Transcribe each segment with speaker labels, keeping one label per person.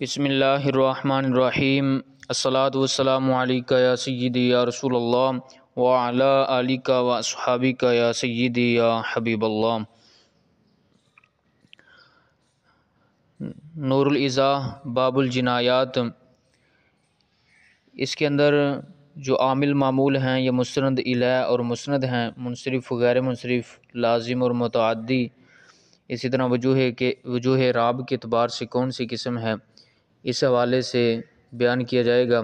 Speaker 1: بسم اللہ الرحمن الرحیم۔ الصلاۃ والسلام علیکہ یا سیدی یا رسول اللہ وعلی آلک و اصحابک یا سیدی یا حبیب اللہ۔ نور الازاح باب الجنایات، اس کے اندر جو عامل معمول ہیں یہ مستند الیہ اور مسند ہیں، منصرف و غیر منصرف، لازم اور متعدی، اسی طرح وجوہ راب کے اعتبار سے کون سی قسم ہے اس حوالے سے بیان کیا جائے گا۔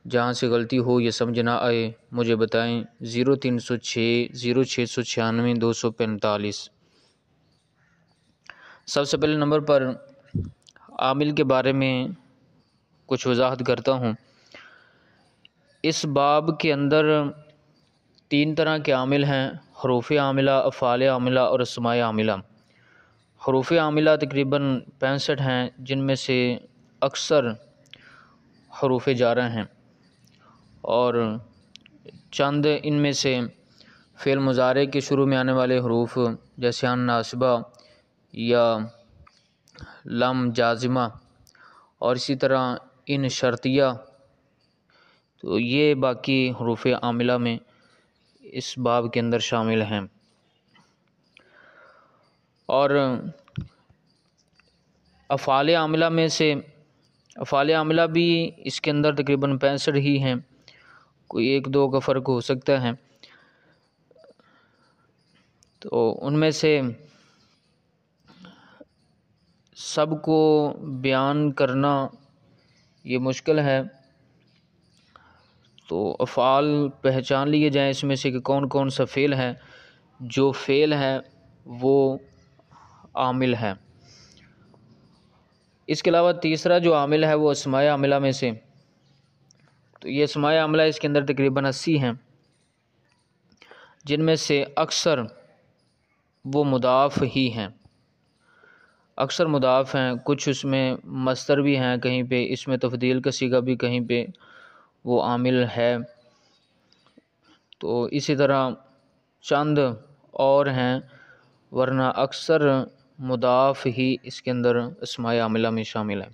Speaker 1: جہاں سے غلطی ہو یا سمجھ نہ آئے مجھے بتائیں۔ 0306 0696 245۔ سب سے پہلے نمبر پر عامل کے بارے میں کچھ وضاحت کرتا ہوں۔ اس باب کے اندر 3 طرح کے عامل ہیں: حروف عاملہ، افعال عاملہ اور اسماء عاملہ۔ حروف عاملہ تقریباً 65 ہیں، جن میں سے اکثر حروف جارہ ہیں، اور چند ان میں سے فعل مضارع کے شروع میں آنے والے حروف جیسے ان ناصبہ یا لام جازمہ، اور اسی طرح ان شرطیہ، تو یہ باقی حروف عاملہ میں اس باب کے اندر شامل ہیں۔ اور افعال عاملہ میں سے افعال عاملہ بھی اس کے اندر تقریباً 65 ہی ہیں، کوئی 1-2 کا فرق ہو سکتا ہے۔ تو ان میں سے سب کو بیان کرنا یہ مشکل ہے، تو افعال پہچان لیے جائیں اس میں سے کہ کون کون سا فعل ہے جو فعل ہے وہ عامل ہے۔ اس کے علاوہ تیسرا جو عامل ہے وہ اسماء عاملہ میں سے، تو یہ اسماء عاملہ اس کے اندر تقریباً 80 ہیں، جن میں سے اکثر وہ مضاف ہی ہیں، اکثر مضاف ہیں، کچھ اس میں مصدر بھی ہیں، کہیں پہ اس میں تفضیل کا صیغہ بھی کہیں پہ وہ عامل ہے۔ تو اسی طرح چند اور ہیں، ورنہ اکثر مضاف ہی اس کے اندر اسماء عاملہ میں شامل ہے۔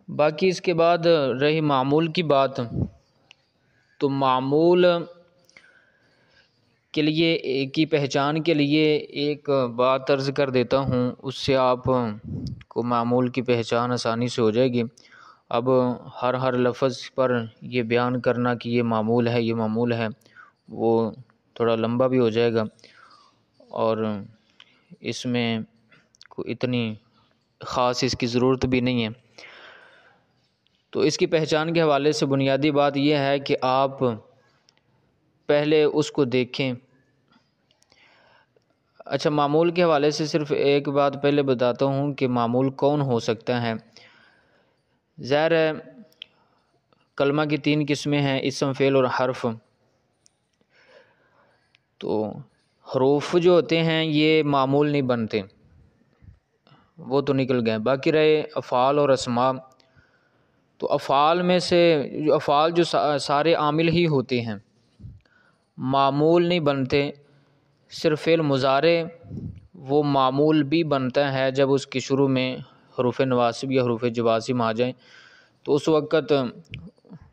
Speaker 1: باقی اس کے بعد رہی معمول کی بات، تو معمول کے لیے کی پہچان کے لیے ایک بات عرض کر دیتا ہوں، اس سے آپ کو معمول کی پہچان آسانی سے ہو جائے گی۔ اب ہر لفظ پر یہ بیان کرنا کہ یہ معمول ہے یہ معمول ہے وہ تھوڑا لمبا بھی ہو جائے گا، اور اس میں کوئی اتنی خاص اس کی ضرورت بھی نہیں ہے۔ تو اس کی پہچان کے حوالے سے بنیادی بات یہ ہے کہ آپ پہلے اس کو دیکھیں۔ اچھا، معمول کے حوالے سے صرف ایک بات پہلے بتاتا ہوں کہ معمول کون ہو سکتا ہے۔ ظاہر ہے کلمہ کی 3 قسمیں ہیں: اسم، فعل اور حرف۔ تو حروف جو ہوتے ہیں یہ معمول نہیں بنتے، وہ تو نکل گئے، باقی رہے افعال اور اسماء۔ تو افعال میں سے افعال جو سارے عامل ہی ہوتے ہیں، معمول نہیں بنتے۔ صرف فعل مضارع وہ معمول بھی بنتا ہے جب اس کے شروع میں حروف نواصب یا حروف جوازم آ جائیں، تو اس وقت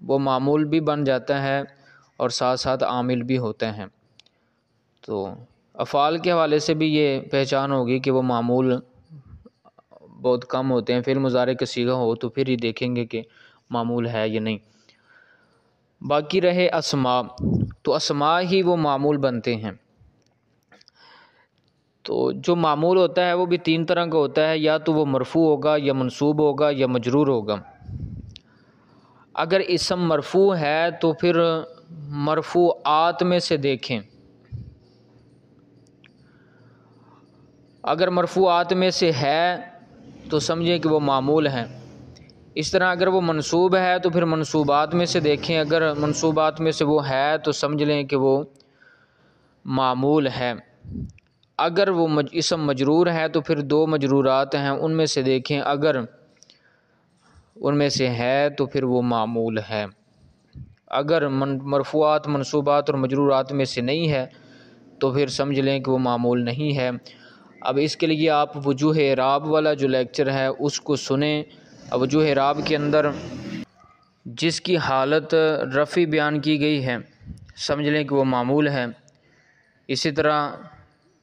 Speaker 1: وہ معمول بھی بن جاتا ہے اور ساتھ ساتھ عامل بھی ہوتے ہیں۔ تو افعال کے حوالے سے بھی یہ پہچان ہوگی کہ وہ معمول بہت کم ہوتے ہیں، فعل مضارع کا صیغہ ہو تو پھر ہی دیکھیں گے کہ معمول ہے یا نہیں۔ باقی رہے اسماء، تو اسماء ہی وہ معمول بنتے ہیں۔ تو جو معمول ہوتا ہے وہ بھی 3 طرح کا ہوتا ہے، یا تو وہ مرفوع ہوگا یا منصوب ہوگا یا مجرور ہوگا۔ اگر اسم مرفوع ہے تو پھر مرفوعات میں سے دیکھیں، اگر مرفوعات میں سے ہے تو سمجھیں کہ وہ معمول ہے۔ اس طرح اگر وہ منصوب ہے تو پھر منصوبات میں سے دیکھیں، اگر منصوبات میں سے وہ ہے تو سمجھ لیں کہ وہ معمول ہے۔ اگر وہ اسم مجرور ہے تو پھر 2 مجرورات ہیں، ان میں سے دیکھیں، اگر ان میں سے ہے تو پھر وہ معمول ہے۔ اگر مرفوعات، منصوبات اور مجرورات میں سے نہیں ہے تو پھر سمجھ لیں کہ وہ معمول نہیں ہے۔ اب اس کے لیے آپ وجوہ اعراب والا جو لیکچر ہے اس کو سنیں۔ اب وجوہ اعراب کے اندر جس کی حالت رفع بیان کی گئی ہے سمجھ لیں کہ وہ معمول ہے، اسی طرح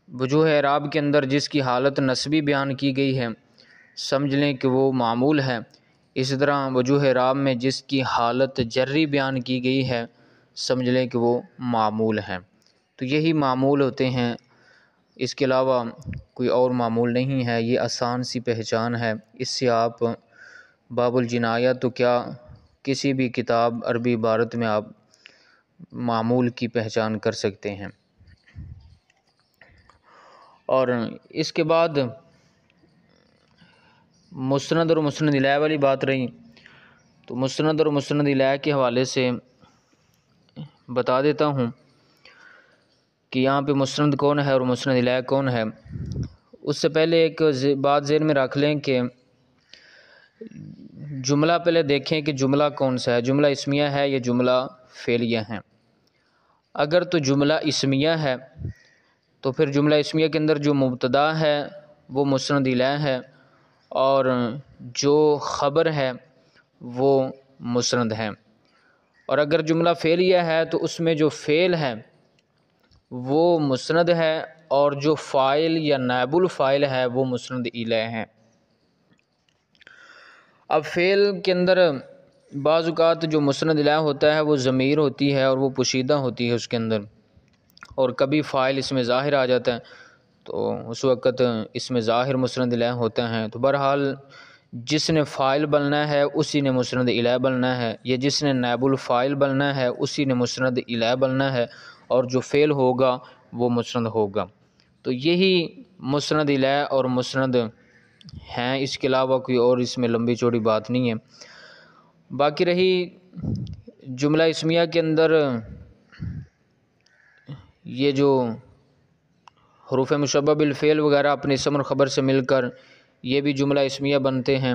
Speaker 1: وجوہ اعراب کے اندر جس کی حالت نصبی بیان کی گئی ہے سمجھ لیں کہ وہ معمول ہے، اسی طرح وجوہ اعراب میں جس کی حالت جری بیان کی گئی ہے سمجھ لیں کہ وہ معمول ہے۔ تو یہی معمول ہوتے ہیں، اس کے علاوہ کوئی اور معمول نہیں ہے۔ یہ آسان سی پہچان ہے، اس سے آپ باب الجنایہ تو کیا کسی بھی کتاب عربی عبارت میں آپ معمول کی پہچان کر سکتے ہیں۔ اور اس کے بعد مسند اور مسند الیہ والی بات رہی، تو مسند اور مسند الیہ کے حوالے سے بتا دیتا ہوں کہ یہاں پہ مسند کون ہے اور مسند الیہ کون ہے۔ اس سے پہلے ایک بات ذہن میں رکھ لیں کہ جملہ پہلے دیکھیں کہ جملہ کون سا ہے، جملہ اسمیہ ہے یا جملہ فعلیہ ہے۔ اگر تو جملہ اسمیہ ہے تو پھر جملہ اسمیہ کے اندر جو مبتدا ہے وہ مسند الیہ ہے اور جو خبر ہے وہ مسند ہے۔ اور اگر جملہ فعلیہ ہے تو اس میں جو فعل ہے وہ مسند ہے اور جو فاعل یا نائب الفاعل ہے وہ مسند الیہ ہے۔ اب فعل کے اندر بعض اوقات جو مسند الیہ ہوتا ہے وہ ضمیر ہوتی ہے اور وہ پوشیدہ ہوتی ہے اس کے اندر، اور کبھی فاعل اس میں ظاہر آ جاتا ہے تو اس وقت اس میں ظاہر مسند الیہ ہوتا ہے۔ تو بہرحال جس نے فاعل بننا ہے اسی نے مسند الیہ بننا ہے، یا جس نے نائب الفاعل بننا ہے اسی نے مسند الیہ بننا ہے، اور جو فعل ہوگا وہ مسند ہوگا۔ تو یہی مسند الیہ اور مسند ہیں، اس کے علاوہ کوئی اور اس میں لمبی چوڑی بات نہیں ہے۔ باقی رہی جملہ اسمیہ کے اندر یہ جو حروف مشبہ بالفعل وغیرہ اپنے اسم اور خبر سے مل کر یہ بھی جملہ اسمیہ بنتے ہیں،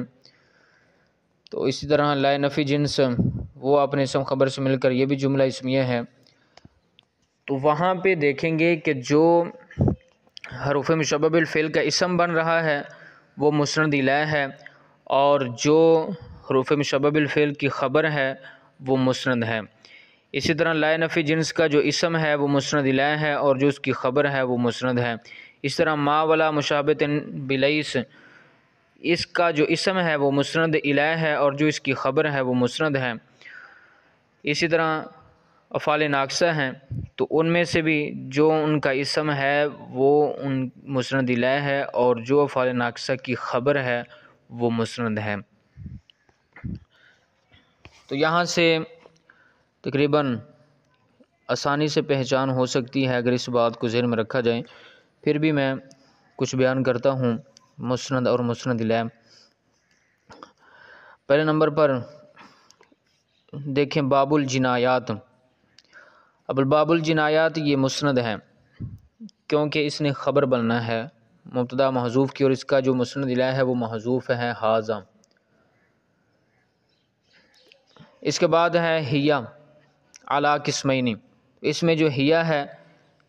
Speaker 1: تو اسی طرح لا نفی جنس وہ اپنے اسم خبر سے مل کر یہ بھی جملہ اسمیہ ہے۔ تو وہاں پہ دیکھیں گے کہ جو حروف مشبہ بالفعل کا اسم بن رہا ہے وہ مسند الیہ ہے، اور جو حروف مشبہ بالفعل کی خبر ہے وہ مسند ہے۔ اسی طرح لا نفی جنس کا جو اسم ہے وہ مسند الیہ ہے اور جو اس کی خبر ہے وہ مسند ہے۔ اس طرح ما ولا مشابہۃ بلیس، اس کا جو اسم ہے وہ مسند الیہ ہے اور جو اس کی خبر ہے وہ مسند ہے۔ اسی طرح افعال ناقصہ ہیں تو ان میں سے بھی جو ان کا اسم ہے وہ مسند الیہ ہے اور جو افعال ناقصہ کی خبر ہے وہ مسند ہے۔ تو یہاں سے تقریباً آسانی سے پہچان ہو سکتی ہے اگر اس بات کو ذہن میں رکھا جائے۔ پھر بھی میں کچھ بیان کرتا ہوں مسند اور مسند الیہ۔ پہلے نمبر پر دیکھیں باب الجنایات۔ اب باب الجنایات یہ مسند ہے کیونکہ اس نے خبر بننا ہے مبتدا محذوف کی، اور اس کا جو مسند الیہ ہے وہ محذوف ہے ھذا۔ اس کے بعد ہے ہیہ علی قسمین، اس میں جو ہیہ ہے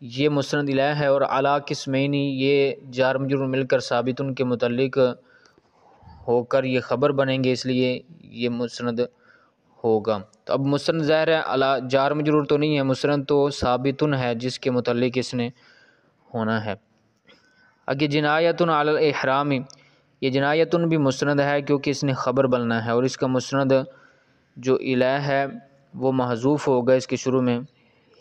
Speaker 1: یہ مسند الیہ ہے، اور علی قسمین یہ جار مجرور مل کر ثابت ان کے متعلق ہو کر یہ خبر بنیں گے، اس لیے یہ مسند ہوگا۔ تو اب مسند ظاہر ہے علی جار مجرور تو نہیں ہے، مسند تو ثابت ہے جس کے متعلق اس نے ہونا ہے۔ اگے جنایۃ علی الاحرام، یہ جنایۃ بھی مسند ہے کیونکہ اس نے خبر بننا ہے، اور اس کا مسند جو الیہ ہے وہ محذوف ہوگا اس کے شروع میں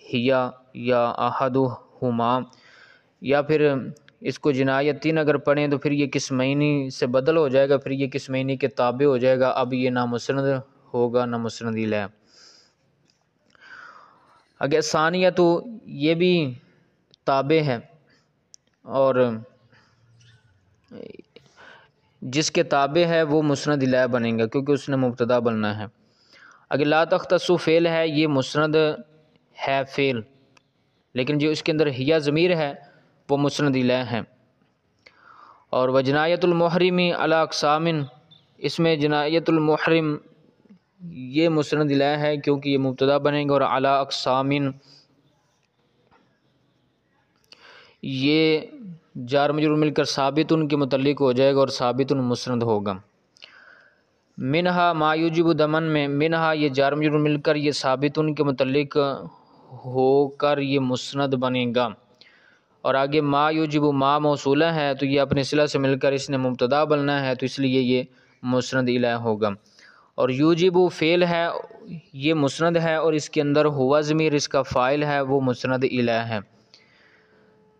Speaker 1: ہیہ یا احدہما، یا پھر اس کو جنایتین اگر پڑھیں تو پھر یہ قسمینی سے بدل ہو جائے گا، پھر یہ قسمینی کے تابع ہو جائے گا، اب یہ نہ مسند ہوگا نہ مسند الیہ۔ اگر ثانیہ تو یہ بھی تابع ہے، اور جس کے تابع ہے وہ مسند الیہ بنیں گا کیونکہ اس نے مبتدا بننا ہے۔ اگر لا تختص فعل ہے یہ مسند ہے فعل، لیکن جو اس کے اندر ہیہ ضمیر ہے وہ مسند الیہ ہے۔ اور وجنایۃ المحرم علی اقسام، اس میں جنایۃ المحرم یہ مسند الیہ ہے کیونکہ یہ مبتدا بنے گا، اور علی اقسام یہ جار مجرور مل کر ثابت ان کے متعلق ہو جائے گا اور ثابت مسند ہوگا۔ منہا ما یوجب دمن میں منہا یہ جار مجرور مل کر یہ ثابت ان کے متعلق ہو کر یہ مسند بنے گا، اور آگے ما یوجب ما موصولہ ہے تو یہ اپنے صلہ سے مل کر اس نے مبتدا بننا ہے تو اس لیے یہ مسند الیہ ہوگا، اور یوجب فعل ہے یہ مسند ہے اور اس کے اندر ہوا ضمیر اس کا فاعل ہے وہ مسند الیہ ہے۔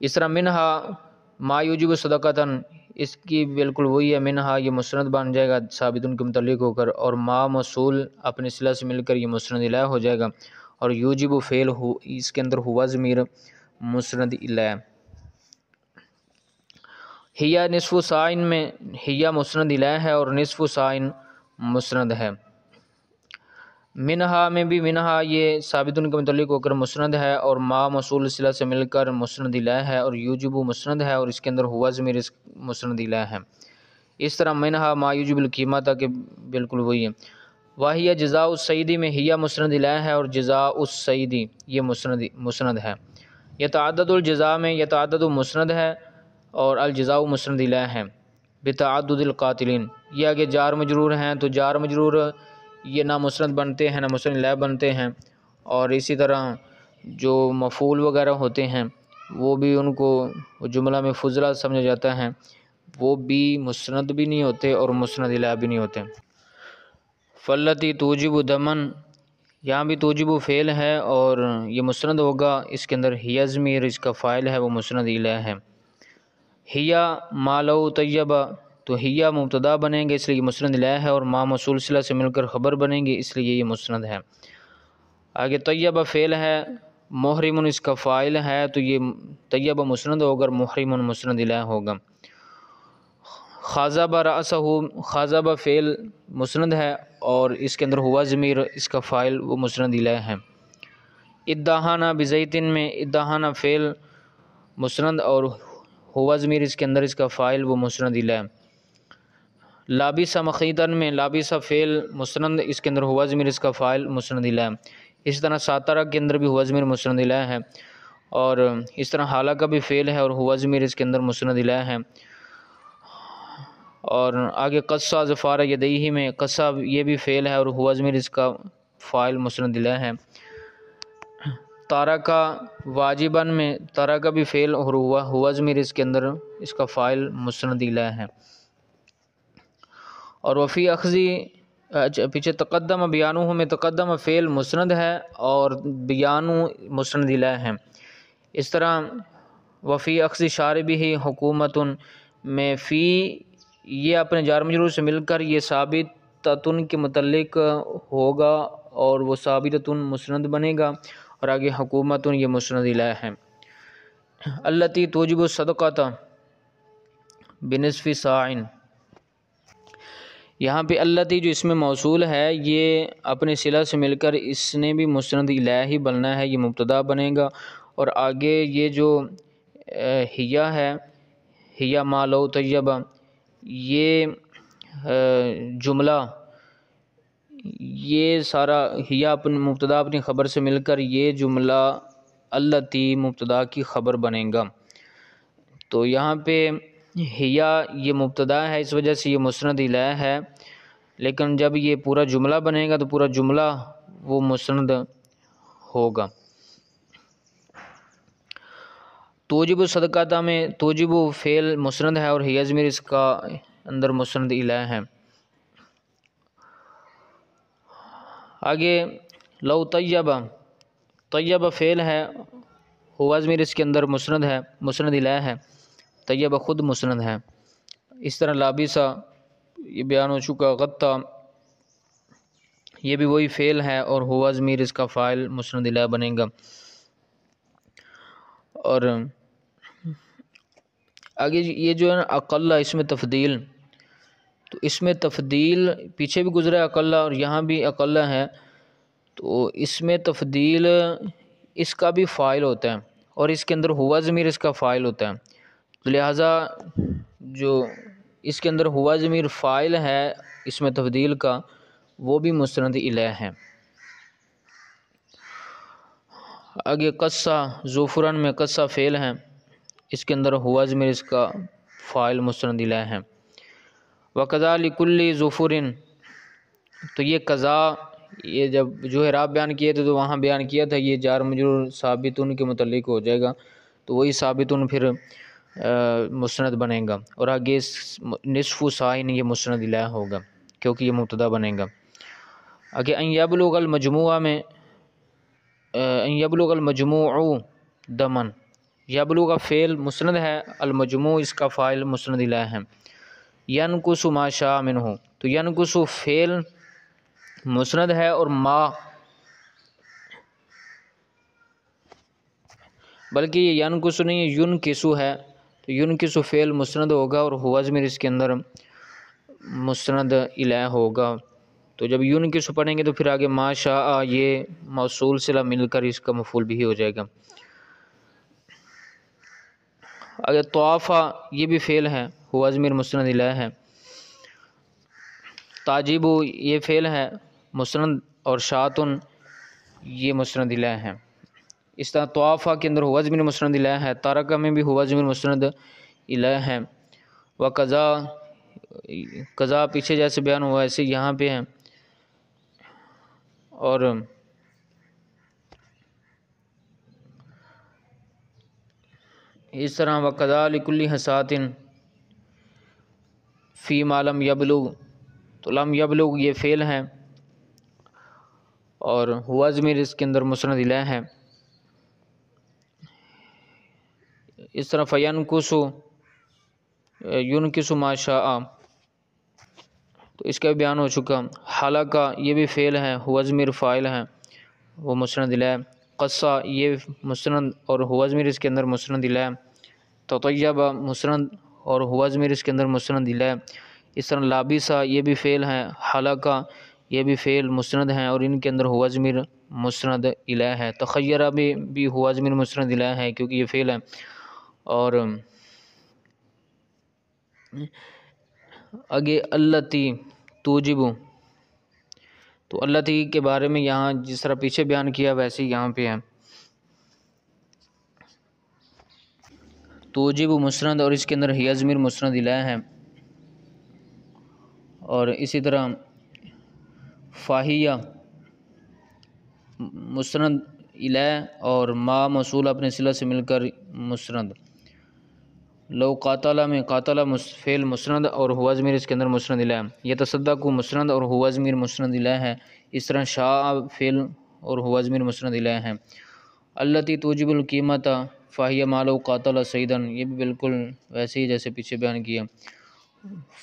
Speaker 1: اس طرح منہا ما یوجب صدقتاً اس کی بالکل وہی ہے، منہا یہ مسند بن جائے گا ثابت ان کے متعلق ہو کر، اور ما موصول اپنے صلہ سے مل کر یہ مسند الیہ ہو جائے گا، اور یوجب فعل اس کے اندر ہوا ضمیر مسند الیہ۔ ہیا نصف ساعٍ میں ہیا مسند الیہ ہے اور نصف ساعٍ مسند ہے۔ منہا میں بھی منہا یہ ثابت ان کے متعلق ہو کر مسند ہے اور ما موصول صلہ سے مل کر مسند الیہ ہے، اور یوجب مسند ہے اور اس کے اندر ہوا ضمیر مسند الیہ ہے۔ اس طرح منہا ما یوجب القیمہ تک بالکل وہی ہے۔ واہیا جزاء السیدی میں ہیا مسند الیہ ہے اور جزاء السیدی یہ مسند ہے۔ یتعدد الجزاء میں یتعدد مسند ہے اور الجزاء مسند الیہ ہے۔ بتعدد القاتلین یہ آگے جار مجرور ہیں تو جار مجرور یہ نہ مسند بنتے ہیں نہ مسند الیہ بنتے ہیں، اور اسی طرح جو مفعول وغیرہ ہوتے ہیں وہ بھی ان کو جملہ میں فضلہ سمجھا جاتا ہے، وہ بھی مسند بھی نہیں ہوتے اور مسند الیہ بھی نہیں ہوتے۔ فالتی توجب دمن یہاں بھی توجب فعل ہے اور یہ مسند ہوگا، اس کے اندر ہیا ضمیر اس کا فاعل ہے وہ مسند الیہ ہے۔ ہیا ما لو طیبہ تو ہیا مبتدا بنیں گے اس لیے یہ مسند الیہ ہے، اور ما موصول صلہ سے مل کر خبر بنیں گے اس لیے یہ مسند ہے۔ آگے طیبہ فعل ہے، محرم اس کا فاعل ہے تو یہ طیبہ مسند ہوگا اور محرم مسند الیہ ہوگا۔ خاضب رأسہ خاضب فعل مسند ہے اور اس کے اندر ہوا ضمیر اس کا فاعل وہ مسند الیہ ہے۔ ادہانہ بزیتن میں ادہانہ فعل مسند اور ہوا ضمیر اس کے اندر اس کا فاعل وہ مسند الیہ۔ لابسہ مخیطن میں لابسہ فعل مسند اس کے اندر ہوا ضمیر اس کا فاعل مسند الیہ۔ اس طرح ساترہ کے اندر بھی ہوا ضمیر مسند الیہ ہے، اور اس طرح حالہ کا بھی فعل ہے اور ہوا ضمیر اس کے اندر مسند الیہ ہے۔ اور آگے قصہ ظفار یدیہ میں قصہ یہ بھی فعل ہے اور ہوا ضمیر اس کا فاعل مسند الیہ ہے۔ تارکہ واجباً میں تارکہ بھی فعل اور ہوا ضمیر اس کے اندر اس کا فاعل مسند الیہ ہے۔ اور وفی اخذی پیچھے تقدم بیانوہ میں تقدم فعل مسند ہے اور بیانو مسند الیہ ہے۔ اس طرح وفی اخذ شاربہ حکومت میں فی یہ اپنے جار مجرور سے مل کر یہ ثابتۃ کے متعلق ہوگا اور وہ ثابتۃ مسند بنے گا، اور آگے حکومت یہ مسند الیہ ہے۔ التی توجب الصدقۃ بنصف ساع یہاں پہ التی جو اس میں موصول ہے یہ اپنے صلہ سے مل کر اس نے بھی مسند الیہ ہی بننا ہے، یہ مبتدا بنے گا، اور آگے یہ جو ہیا ہے ہیا ما لو طیبہ یہ جملہ یہ سارا ہیا اپنے مبتدا اپنی خبر سے مل کر یہ جملہ التی مبتدا کی خبر بنے گا۔ تو یہاں پہ ہیا یہ مبتدا ہے اس وجہ سے یہ مسند الیہ ہے، لیکن جب یہ پورا جملہ بنے گا تو پورا جملہ وہ مسند ہوگا۔ توجب صدقۃ میں توجب فعل مسند ہے اور ہیا ضمیر اس کا اندر مسند الیہ ہے۔ آگے لو طیبہ طیبہ فعل ہے، ہوا ضمیر اس کے اندر مسند ہے مسند الیہ ہے، طیبہ خود مسند ہے۔ اس طرح لابسہ یہ بیان ہو چکا، غطہ یہ بھی وہی فعل ہے اور ہوا ضمیر اس کا فاعل مسند الیہ بنے گا۔ اور آگے یہ جو ہے نا اقلہ اس میں تفضیل، تو اس میں تفضیل پیچھے بھی گزرا ہے اقلہ اور یہاں بھی اقلہ ہے، تو اس میں تفضیل اس کا بھی فاعل ہوتا ہے اور اس کے اندر ہوا ضمیر اس کا فاعل ہوتا ہے، تو لہٰذا جو اس کے اندر ہوا ضمیر فاعل ہے اس میں تفضیل کا وہ بھی مسند الیہ ہے۔ آگے قصہ ظفرن میں قصہ فعل ہے اس کے اندر ہوا ضمیر اس کا فاعل مسند الیہ ہے۔ وقضا لکل ظفر، تو یہ قضا، یہ جب جو اعراب بیان کیے تھے تو وہاں بیان کیا تھا یہ جار مجرور ثابتن کے متعلق ہو جائے گا، تو وہی ثابتن پھر مسند بنے گا، اور آگے نصف ساعین یہ مسند الیہ ہوگا کیونکہ یہ مبتدا بنے گا۔ آگے ان یبلغ المجموعہ میں ان یبلغ المجموع دمن، یبلغ فعل مسند ہے، المجموع اس کا فاعل مسند الیہ ہے۔ ینقص ما شاء منہ، تو ینقص فعل مسند ہے اور ما، بلکہ یہ ینقص نہیں ینقص ہے، تو ینقص فعل مسند ہوگا اور ہوا ضمیر اس کے اندر مسند الیہ ہوگا۔ تو جب ینقص پڑھیں گے تو پھر آگے ما شاء یہ موصول صلہ مل کر اس کا مفعول بھی ہو جائے گا۔ اگر طوافہ یہ بھی فعل ہے، ہوا ضمیر مسند الیہ ہے۔ تاجیب یہ فعل ہے مسند، اور شاتن یہ مسند الیہ ہے۔ اس طرح طوافہ کے اندر ہوا ضمیر مسند الیہ ہے، تارکہ میں بھی ہوا ضمیر مسند الیہ ہے۔ وقضا، قضا پیچھے جیسے بیان ہوا ایسے یہاں پہ ہے، اور اس طرح وقضا لکل حسات فی ما لم یبلغ، تو لم یبلغ یہ فعل ہے اور ہوا ضمیر اس کے اندر مسند الیہ ہے۔ اس طرح فینقص ینقص ما شاء، تو اس کا بھی بیان ہو چکا۔ حلقہ یہ بھی فعل ہے، ہوا ضمیر فاعل ہے، وہ مسند الیہ۔ قصہ یہ مسند اور ہوا ضمیر اس کے اندر مسند الیہ۔ تطیب مسند اور ہوا ضمیر اس کے اندر مسند الیہ۔ اس طرح لابسہ یہ بھی فعل ہے، حلقہ یہ بھی فعل مسند ہیں اور ان کے اندر ہوا ضمیر مسند الیہ ہے۔ تخیرہ بھی ہوا ضمیر مسند الیہ ہے کیونکہ یہ فعل ہے۔ اور آگے التی توجب، تو التی کے بارے میں یہاں جس طرح پیچھے بیان کیا ویسے یہاں پہ ہے۔ توجب مسند اور اس کے اندر ہی ضمیر مسند الیہ ہے، اور اسی طرح فاہیہ مسند الیہ اور ما موصول اپنے صلہ سے مل کر مسند۔ لو قاتلہ میں قاتلہ فعل مسند اور ہوا ضمیر اس کے اندر مسند الیہ۔ یتصدق مسند اور ہوا ضمیر مسند الیہ ہے۔ اس طرح شاء فعل اور ہوا ضمیر مسند الیہ ہے۔ التی توجب القیمت فاہیہ ما لو قاتل سیدن، یہ بھی بالکل ویسے ہی جیسے پیچھے بیان کیا۔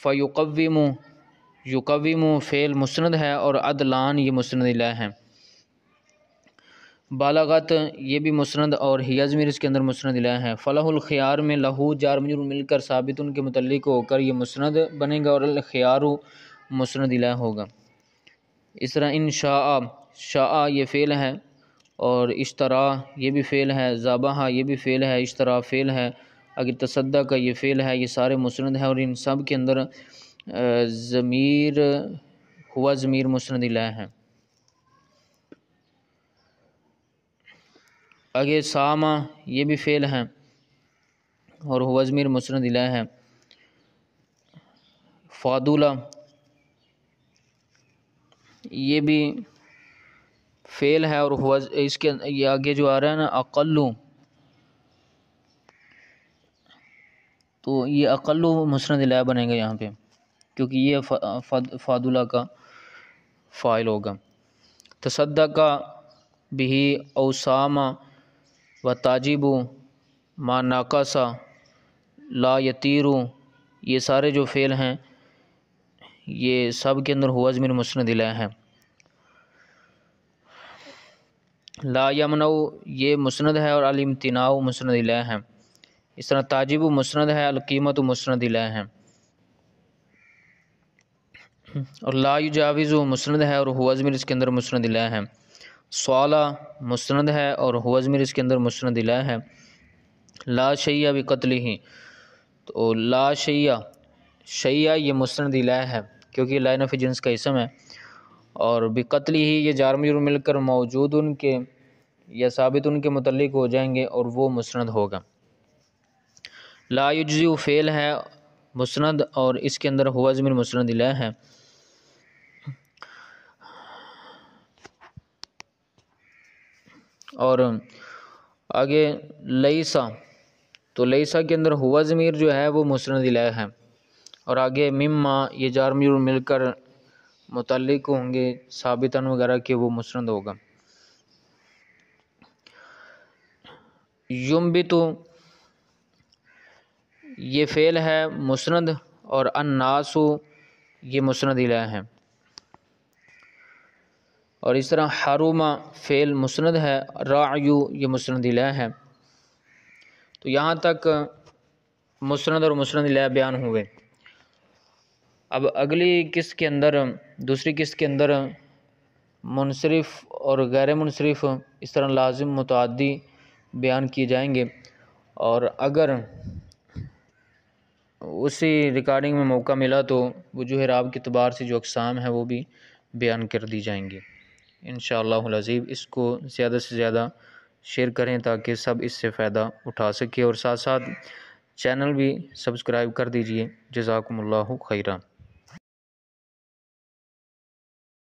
Speaker 1: فیقوم یقوم فعل مسند ہے اور عدلان یہ مسند الیہ ہے۔ بالغت یہ بھی مسند اور ہی ضمیر اس کے اندر مسند الیہ ہے۔ فلاح الخیار میں لہو جار مجرور مل کر ثابت ان کے متعلق ہو کر یہ مسند بنے گا اور الخیار مسند الیہ ہوگا۔ اس طرح ان شاء، شاء یہ فعل ہے اور اشترا یہ بھی فعل ہے، ذبح یہ بھی فعل ہے، اشترا فعل ہے، اگر تصدق کا یہ فعل ہے، یہ سارے مسند ہیں اور ان سب کے اندر ضمیر ہوا ضمیر مسند الیہ ہے۔ آگے سامہ یہ بھی فعل ہیں اور ہوا ضمیر مسند الیہ ہے۔ فاضلہ یہ بھی فعل ہے اور ہوا اس کے یہ آگے جو آ رہا ہے نا اقلو، تو یہ اقلو مسند الیہ بنے گا یہاں پہ کیونکہ یہ فاضلہ کا فاعل ہوگا۔ تصدق بہ او سامہ و تاجب ما ناقص لا یطیر، یہ سارے جو فعل ہیں یہ سب کے اندر ہوا ضمیر مسند الیہ ہے۔ لا یمنع یہ مسند ہے اور الامتناع مسند الیہ ہے۔ اس طرح تاجب مسند ہے، القیمت مسند الیہ ہے۔ اور لا یجاوز مسند ہے اور ہوا ضمیر اس کے اندر مسند الیہ ہے۔ صالح مسند ہے اور ہوا ضمیر اس کے اندر مسند الیہ ہے۔ لا شیء بقتلہ، تو لا شیء، شیء یہ مسند الیہ ہے کیونکہ یہ لا نفی جنس کا اسم ہے، اور بقتلہ یہ جار مجرور مل کر موجود ان کے یا ثابت ان کے متعلق ہو جائیں گے اور وہ مسند ہوگا۔ لا یجزی فعل ہے مسند اور اس کے اندر ہوا ضمیر مسند الیہ ہے. اور آگے لیسا، تو لیسا کے اندر ہوا ضمیر جو ہے وہ مسند الیہ ہے. اور آگے مما یہ جار مجرور مل کر متعلق ہوں گے ثابتاً وغیرہ کے، وہ مسند ہوگا. ینبتو یہ فعل ہے مسند اور الناس یہ مسند الیہ ہے. اور اس طرح حرم فعل مسند ہے، راعیو یہ مسند الیہ ہے. تو یہاں تک مسند اور مسند الیہ بیان ہوئے. اب اگلی قسط کے اندر، دوسری قسط کے اندر منصرف اور غیر منصرف اس طرح لازم متعدی بیان کیے جائیں گے. اور اگر اسی ریکارڈنگ میں موقع ملا تو وجوہ اعراب کے اعتبار سے جو اقسام ہیں وہ بھی بیان کر دی جائیں گی انشاءاللہ العزیز. اس کو زیادہ سے زیادہ شیئر کریں تاکہ سب اس سے فائدہ اٹھا سکے، اور ساتھ ساتھ چینل بھی سبسکرائب کر دیجئے. جزاکم اللہ خیرہ.